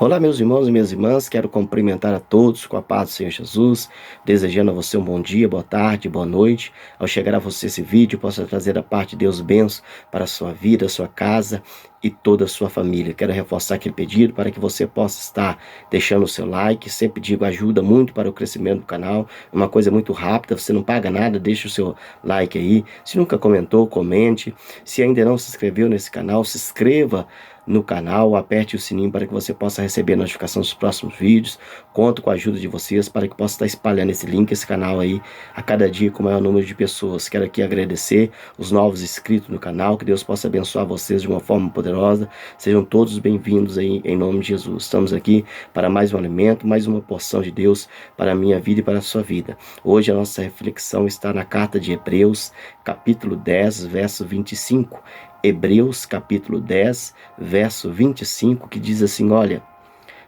Olá, meus irmãos e minhas irmãs, quero cumprimentar a todos com a paz do Senhor Jesus, desejando a você um bom dia, boa tarde, boa noite. Ao chegar a você esse vídeo, possa trazer da parte de Deus bênçãos para a sua vida, a sua casa e toda a sua família. Quero reforçar aquele pedido para que você possa estar deixando o seu like. Sempre digo, ajuda muito para o crescimento do canal. É uma coisa muito rápida, você não paga nada, deixa o seu like aí. Se nunca comentou, comente. Se ainda não se inscreveu nesse canal, se inscreva no canal, aperte o sininho para que você possa receber a notificação dos próximos vídeos. Conto com a ajuda de vocês para que possa estar espalhando esse link, esse canal aí, a cada dia com o maior número de pessoas. Quero aqui agradecer os novos inscritos no canal, que Deus possa abençoar vocês de uma forma poderosa. Sejam todos bem-vindos aí, em nome de Jesus. Estamos aqui para mais um alimento, mais uma porção de Deus para a minha vida e para a sua vida. Hoje a nossa reflexão está na carta de Hebreus, capítulo 10, verso 25. Hebreus capítulo 10, verso 25, que diz assim, olha: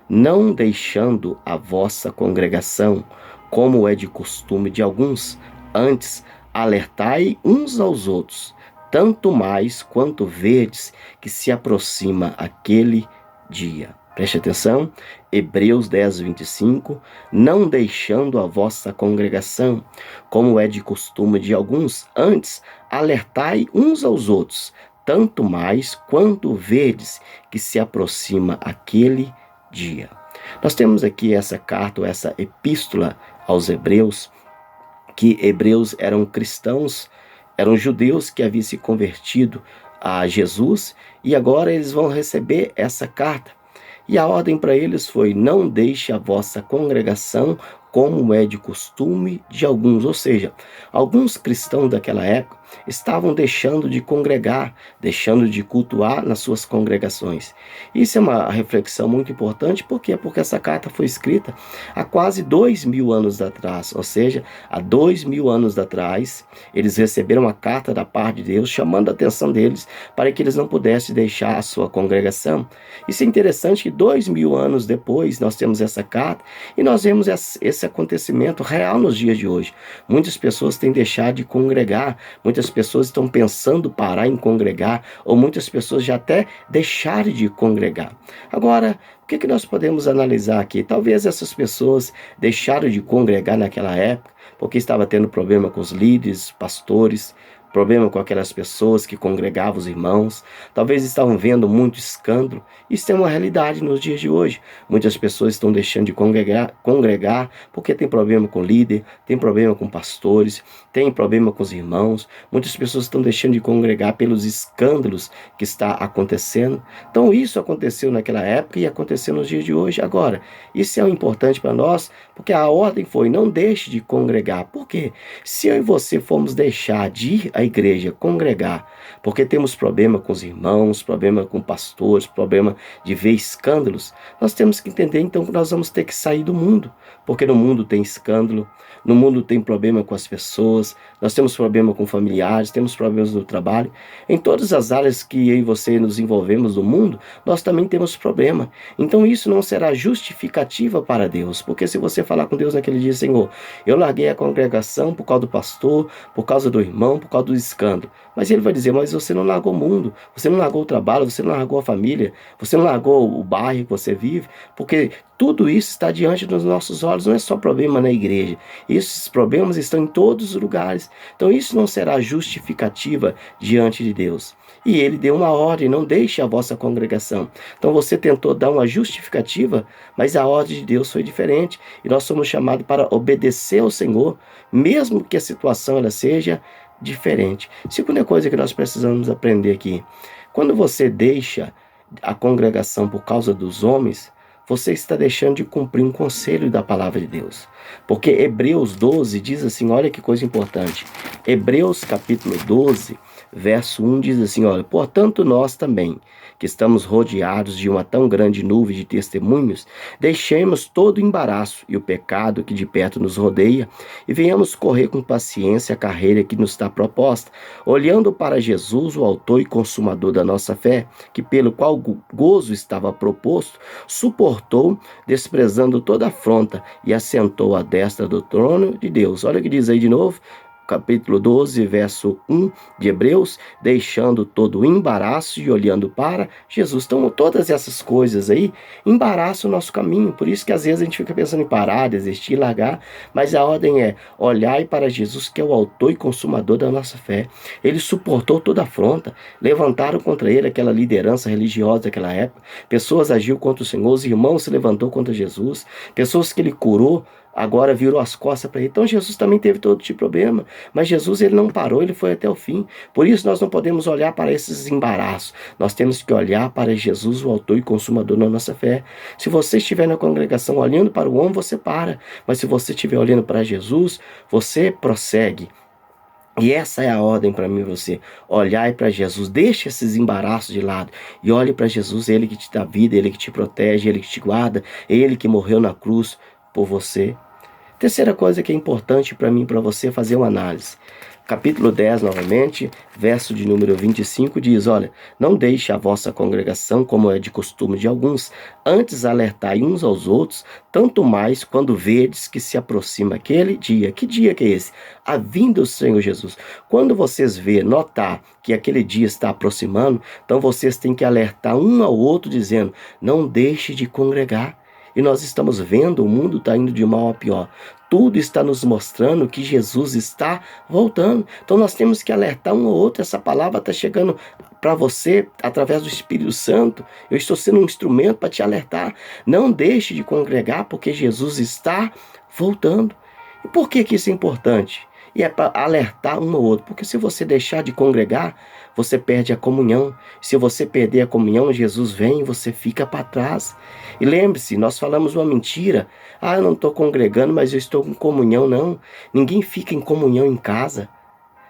não deixando a vossa congregação, como é de costume de alguns, antes alertai uns aos outros, tanto mais quanto vedes que se aproxima aquele dia. Preste atenção, Hebreus 10, 25, não deixando a vossa congregação, como é de costume de alguns, antes alertai uns aos outros, tanto mais quanto vedes que se aproxima aquele dia. Nós temos aqui essa carta, ou essa epístola aos Hebreus, que hebreus eram cristãos, eram judeus que haviam se convertido a Jesus, e agora eles vão receber essa carta. E a ordem para eles foi: não deixe a vossa congregação como é de costume de alguns. Ou seja, alguns cristãos daquela época estavam deixando de congregar, deixando de cultuar nas suas congregações. Isso é uma reflexão muito importante, por quê? Porque essa carta foi escrita há quase 2000 anos atrás, ou seja, há 2000 anos atrás, eles receberam uma carta da parte de Deus, chamando a atenção deles para que eles não pudessem deixar a sua congregação. Isso é interessante que 2000 anos depois, nós temos essa carta e nós vemos esse acontecimento real nos dias de hoje. Muitas pessoas têm deixado de congregar, muitas pessoas estão pensando parar em congregar, ou muitas pessoas já até deixaram de congregar. Agora, o que nós podemos analisar aqui? Talvez essas pessoas deixaram de congregar naquela época porque estava tendo problema com os líderes, pastores, problema com aquelas pessoas que congregavam os irmãos, talvez estavam vendo muito escândalo. Isso é uma realidade nos dias de hoje. Muitas pessoas estão deixando de congregar porque tem problema com o líder, tem problema com pastores, tem problema com os irmãos. Muitas pessoas estão deixando de congregar pelos escândalos que está acontecendo. Então isso aconteceu naquela época e aconteceu nos dias de hoje. Agora, isso é importante para nós, porque a ordem foi: não deixe de congregar. Por quê? Se eu e você formos deixar de ir à igreja, congregar, porque temos problema com os irmãos, problema com pastores, problema de ver escândalos, nós temos que entender então que nós vamos ter que sair do mundo, porque no mundo tem escândalo, no mundo tem problema com as pessoas, nós temos problema com familiares, temos problemas no trabalho. Em todas as áreas que eu e você nos envolvemos no mundo, nós também temos problema. Então isso não será justificativa para Deus, porque se você falar com Deus naquele dia: Senhor, eu larguei a congregação por causa do pastor, por causa do irmão, por causa do escândalo. Mas ele vai dizer: mas você não largou o mundo, você não largou o trabalho, você não largou a família, você não largou o bairro que você vive, porque tudo isso está diante dos nossos olhos. Não é só problema na igreja, esses problemas estão em todos os lugares. Então isso não será justificativa diante de Deus. E ele deu uma ordem: não deixe a vossa congregação. Então você tentou dar uma justificativa, mas a ordem de Deus foi diferente. E nós somos chamados para obedecer ao Senhor, mesmo que a situação ela seja diferente. Segunda coisa que nós precisamos aprender aqui: quando você deixa a congregação por causa dos homens, você está deixando de cumprir um conselho da palavra de Deus. Porque Hebreus 12 diz assim, olha que coisa importante. Hebreus capítulo 12, verso 1 diz assim, olha: portanto nós também, que estamos rodeados de uma tão grande nuvem de testemunhos, deixemos todo o embaraço e o pecado que de perto nos rodeia e venhamos correr com paciência a carreira que nos está proposta, olhando para Jesus, o autor e consumador da nossa fé, que pelo qual gozo estava proposto, suportou, desprezando toda afronta, e assentou à destra do trono de Deus. Olha o que diz aí de novo, capítulo 12, verso 1 de Hebreus, deixando todo o embaraço e olhando para Jesus. Então, todas essas coisas aí embaraçam o nosso caminho. Por isso que às vezes a gente fica pensando em parar, desistir, largar, mas a ordem é: olhai para Jesus, que é o autor e consumador da nossa fé. Ele suportou toda afronta, levantaram contra ele aquela liderança religiosa daquela época, pessoas agiu contra o Senhor, os irmãos se levantou contra Jesus, pessoas que ele curou, agora virou as costas para ele. Então Jesus também teve todo tipo de problema, mas Jesus ele não parou, ele foi até o fim. Por isso nós não podemos olhar para esses embaraços, nós temos que olhar para Jesus, o autor e consumador da nossa fé. Se você estiver na congregação olhando para o homem, você para, mas se você estiver olhando para Jesus, você prossegue. E essa é a ordem para mim e você: olhar para Jesus, deixe esses embaraços de lado e olhe para Jesus, Ele que te dá vida, Ele que te protege, Ele que te guarda, Ele que morreu na cruz por você. Terceira coisa que é importante para mim e para você fazer uma análise. Capítulo 10, novamente, verso de número 25, diz: olha, não deixe a vossa congregação, como é de costume de alguns, antes alertai uns aos outros, tanto mais quando vedes que se aproxima aquele dia. Que dia que é esse? A vinda do Senhor Jesus. Quando vocês notar que aquele dia está aproximando, então vocês têm que alertar um ao outro, dizendo: não deixe de congregar. E nós estamos vendo, o mundo está indo de mal a pior. Tudo está nos mostrando que Jesus está voltando. Então nós temos que alertar um ao outro. Essa palavra está chegando para você através do Espírito Santo. Eu estou sendo um instrumento para te alertar. Não deixe de congregar, porque Jesus está voltando. E por que isso é importante? E é para alertar um ao outro, porque se você deixar de congregar, você perde a comunhão. Se você perder a comunhão, Jesus vem e você fica para trás. E lembre-se, nós falamos uma mentira: eu não estou congregando, mas eu estou em comunhão. Não, ninguém fica em comunhão em casa.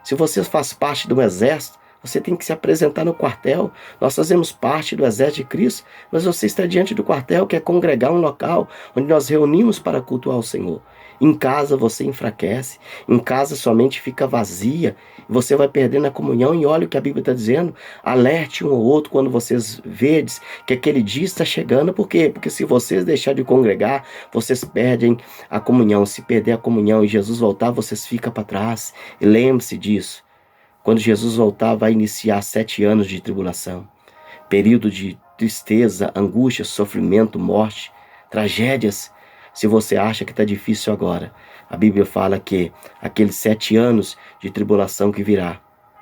Se você faz parte do exército, você tem que se apresentar no quartel. Nós fazemos parte do exército de Cristo, mas você está diante do quartel, que é congregar, um local onde nós reunimos para cultuar o Senhor. Em casa você enfraquece, em casa sua mente fica vazia, você vai perdendo a comunhão. E olha o que a Bíblia está dizendo: alerte um ao outro quando vocês vedes que aquele dia está chegando. Por quê? Porque se vocês deixarem de congregar, vocês perdem a comunhão. Se perder a comunhão e Jesus voltar, vocês ficam para trás. E lembre-se disso: quando Jesus voltar, vai iniciar 7 anos de tribulação, período de tristeza, angústia, sofrimento, morte, tragédias. Se você acha que está difícil agora, a Bíblia fala que aqueles 7 anos de tribulação que virá,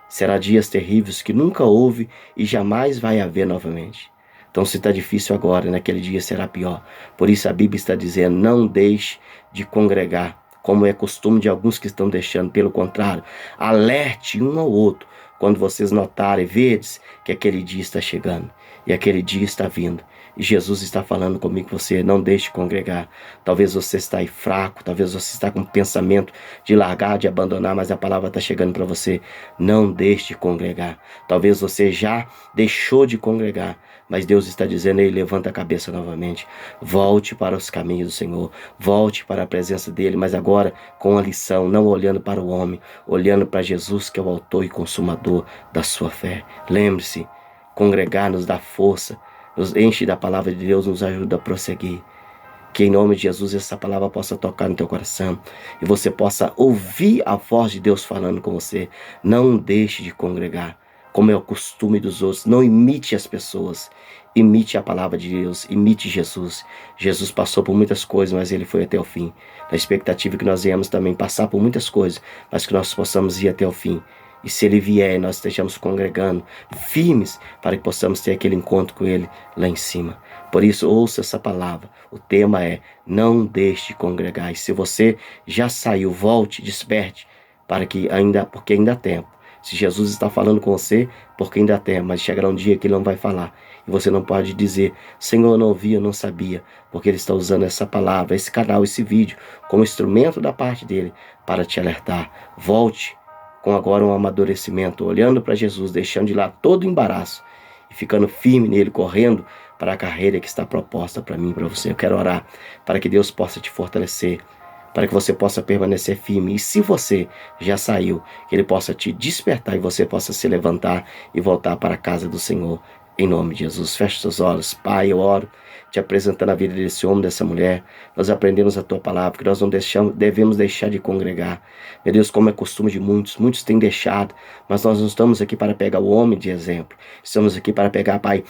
será dias terríveis que nunca houve e jamais vai haver novamente. Então, se está difícil agora, naquele dia será pior. Por isso a Bíblia está dizendo: não deixe de congregar, como é costume de alguns que estão deixando. Pelo contrário, alerte um ao outro quando vocês notarem, vedes que aquele dia está chegando e aquele dia está vindo. E Jesus está falando comigo, você não deixe de congregar. Talvez você está aí fraco, talvez você está com pensamento de largar, de abandonar, mas a palavra está chegando para você: não deixe de congregar. Talvez você já deixou de congregar, mas Deus está dizendo: ei, levanta a cabeça novamente, volte para os caminhos do Senhor, volte para a presença dele, mas agora com a lição, não olhando para o homem, olhando para Jesus, que é o autor e consumador da sua fé. Lembre-se, congregar nos dá força, nos enche da palavra de Deus, nos ajuda a prosseguir. Que em nome de Jesus essa palavra possa tocar no teu coração e você possa ouvir a voz de Deus falando com você. Não deixe de congregar, como é o costume dos outros. Não imite as pessoas, imite a palavra de Deus, imite Jesus. Jesus passou por muitas coisas, mas ele foi até o fim. Na expectativa que nós venhamos também passar por muitas coisas, mas que nós possamos ir até o fim. E se ele vier, nós estejamos congregando, firmes, para que possamos ter aquele encontro com ele lá em cima. Por isso, ouça essa palavra. O tema é: não deixe de congregar. E se você já saiu, volte, desperte, porque ainda há tempo. Se Jesus está falando com você, porque ainda há tempo, mas chegará um dia que ele não vai falar. E você não pode dizer: Senhor, eu não ouvi, eu não sabia. Porque ele está usando essa palavra, esse canal, esse vídeo, como instrumento da parte dele, para te alertar. Volte com agora um amadurecimento, olhando para Jesus, deixando de lado todo o embaraço e ficando firme nele, correndo para a carreira que está proposta para mim e para você. Eu quero orar para que Deus possa te fortalecer, para que você possa permanecer firme. E se você já saiu, que ele possa te despertar e você possa se levantar e voltar para a casa do Senhor, em nome de Jesus. Feche seus olhos. Pai, eu oro, te apresentando a vida desse homem, dessa mulher. Nós aprendemos a tua palavra, que nós não devemos deixar de congregar. Meu Deus, como é costume de muitos, muitos têm deixado, mas nós não estamos aqui para pegar o homem de exemplo. Estamos aqui para pegar, Pai,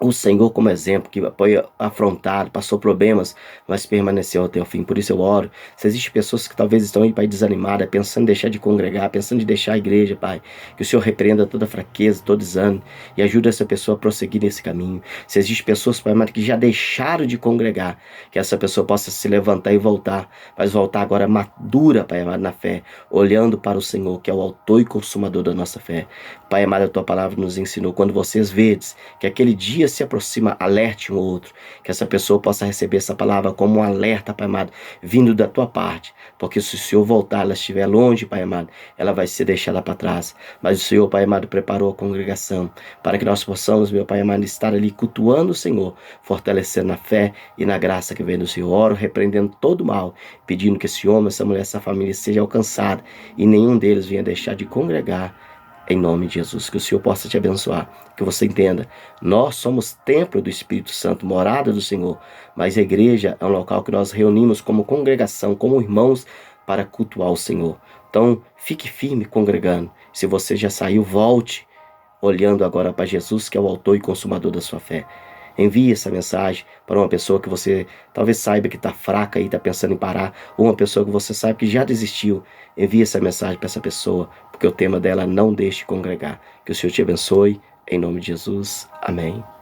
o Senhor como exemplo, que foi afrontado, passou problemas, mas permaneceu até o fim. Por isso eu oro. Se existem pessoas que talvez estão aí, Pai, desanimadas, pensando em deixar de congregar, pensando em deixar a igreja, Pai, que o Senhor repreenda toda fraqueza, todo desânimo e ajude essa pessoa a prosseguir nesse caminho. Se existem pessoas, Pai amado, que já deixaram de congregar, que essa pessoa possa se levantar e voltar, mas voltar agora madura, Pai amado, na fé, olhando para o Senhor, que é o autor e consumador da nossa fé. Pai amado, a tua palavra nos ensinou, quando vocês vedes que aquele dia se aproxima, alerte um outro, que essa pessoa possa receber essa palavra como um alerta, Pai amado, vindo da tua parte, porque se o Senhor voltar, ela estiver longe, Pai amado, ela vai ser deixada para trás, mas o Senhor, Pai amado, preparou a congregação, para que nós possamos, meu Pai amado, estar ali cultuando o Senhor, fortalecendo na fé e na graça que vem do Senhor. Oro, repreendendo todo o mal, pedindo que esse homem, essa mulher, essa família seja alcançada, e nenhum deles venha deixar de congregar, em nome de Jesus. Que o Senhor possa te abençoar, que você entenda, nós somos templo do Espírito Santo, morada do Senhor, mas a igreja é um local que nós reunimos como congregação, como irmãos, para cultuar o Senhor. Então, fique firme congregando. Se você já saiu, volte, olhando agora para Jesus, que é o autor e consumador da sua fé. Envie essa mensagem para uma pessoa que você talvez saiba que está fraca e está pensando em parar, ou uma pessoa que você sabe que já desistiu. Envie essa mensagem para essa pessoa, porque o tema dela é não deixe de congregar. Que o Senhor te abençoe, em nome de Jesus. Amém.